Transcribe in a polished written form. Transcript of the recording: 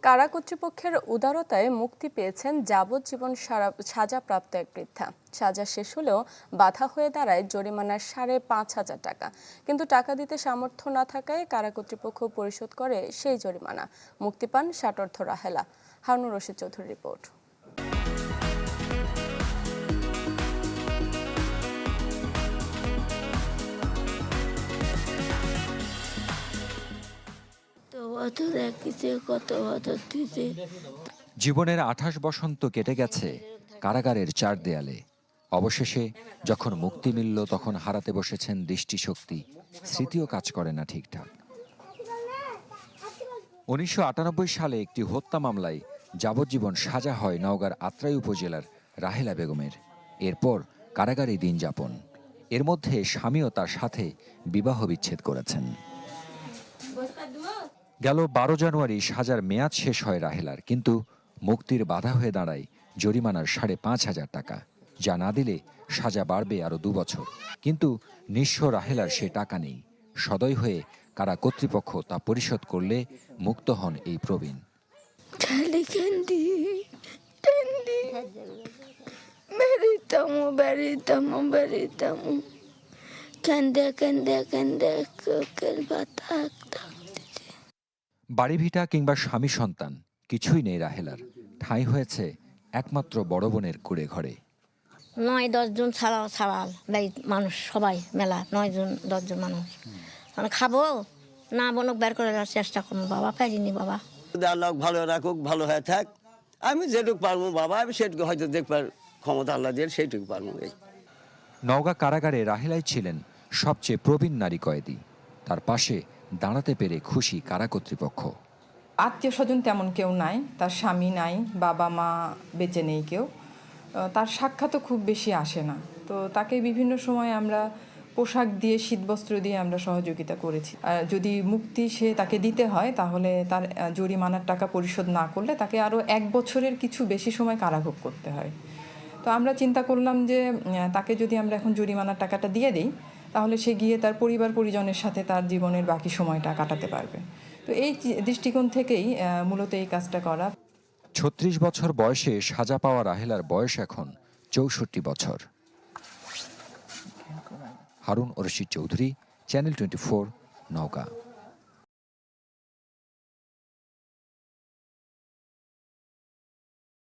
কারা কর্তৃপক্ষের উদারতায় মুক্তি পেয়েছেন যাবজ্জীবন সাজাপ্রাপ্ত এক বৃদ্ধা। সাজা শেষ হলেও বাধা হয়ে দাঁড়ায় জরিমানার ৫,৫০০ টাকা। কিন্তু টাকা দিতে সামর্থ্য না থাকায় কারা কর্তৃপক্ষ পরিশোধ করে সেই জরিমানা। মুক্তি পান ষাটোর্ধ্ব রাহেলা। হারুনুর রশিদ চৌধুরীর রিপোর্ট। জীবনের ২৮ বসন্ত কেটে গেছে কারাগারের ৪ দেয়ালে। অবশেষে যখন মুক্তি মিলল তখন হারাতে বসেছেন দৃষ্টিশক্তি, স্মৃতিও কাজ করে না ঠিকঠাক। ১৯৯৮ সালে একটি হত্যা মামলায় যাবজ্জীবন সাজা হয় নওগাঁর আত্রাই উপজেলার রাহেলা বেগমের। এরপর কারাগারে দিন যাপন। এর মধ্যে স্বামীও তার সাথে বিবাহ বিচ্ছেদ করেছেন। গেল ১২ জানুয়ারি সাজার মেয়াদ শেষ হয় রাহেলার, কিন্তু মুক্তির বাধা হয়ে দাঁড়ায় জরিমানার ৫,৫০০ টাকা। যা না দিলে সাজা বাড়বে আরও ২ বছর। কিন্তু নিঃস্ব রাহেলার সে টাকা নেই। সদয় হয়ে কারা কর্তৃপক্ষ তা পরিশোধ করলে মুক্ত হন এই প্রবীণ। বাড়ি ভিটা কিংবা স্বামী সন্তান কিছুই নেই রাহেলার। ঠাঁই হয়েছে একমাত্র বড় বোনের কুড়ে ঘরে। ৯-১০ জন ছাড়া মানুষ, সবাই মেলা ৯ জন ১০ জন মানুষ। মানে খাবো না বনুক বের করে দেওয়ার চেষ্টা করবো। বাবা পারিনি বাবা। আল্লাহ ভালো রাখুক, ভালো হয়ে থাক। আমি যেটুকু পারবো বাবা, আমি সেটুকু হয়তো দেখবার ক্ষমতা আল্লাহ দিয়ে সেইটুকু পারবো। নওগাঁ কারাগারে রাহেলাই ছিলেন সবচেয়ে প্রবীণ নারী কয়েদি। তার পাশে দাঁড়াতে পেরে খুশি কারা কর্তৃপক্ষ। আত্মীয় স্বজন তেমন কেউ নাই, তার স্বামী নাই, বাবা মা বেঁচে নেই কেউ। তার সাক্ষাৎও খুব বেশি আসে না। তো তাকে বিভিন্ন সময় আমরা পোশাক দিয়ে, শীতবস্ত্র দিয়ে আমরা সহযোগিতা করেছি। যদি মুক্তি তাকে দিতে হয় তাহলে তার জরিমানার টাকা পরিশোধ না করলে তাকে আরও ১ বছরের কিছু বেশি সময় কারাভোগ করতে হয়। তো আমরা চিন্তা করলাম যে তাকে যদি আমরা এখন জরিমানার টাকাটা দিয়ে দিই তাহলে সে গিয়ে তার পরিবার পরিজনের সাথে তার জীবনের বাকি সময়টা কাটাতে পারবে। তো এই দৃষ্টিকোণ থেকেই মূলত এই কাজটা করা। ৩৬ বছর বয়সে সাজা পাওয়া রাহেলার বয়স এখন ৬৪ বছর। হারুন রশিদ চৌধুরী, চ্যানেল 24, নওগাঁ।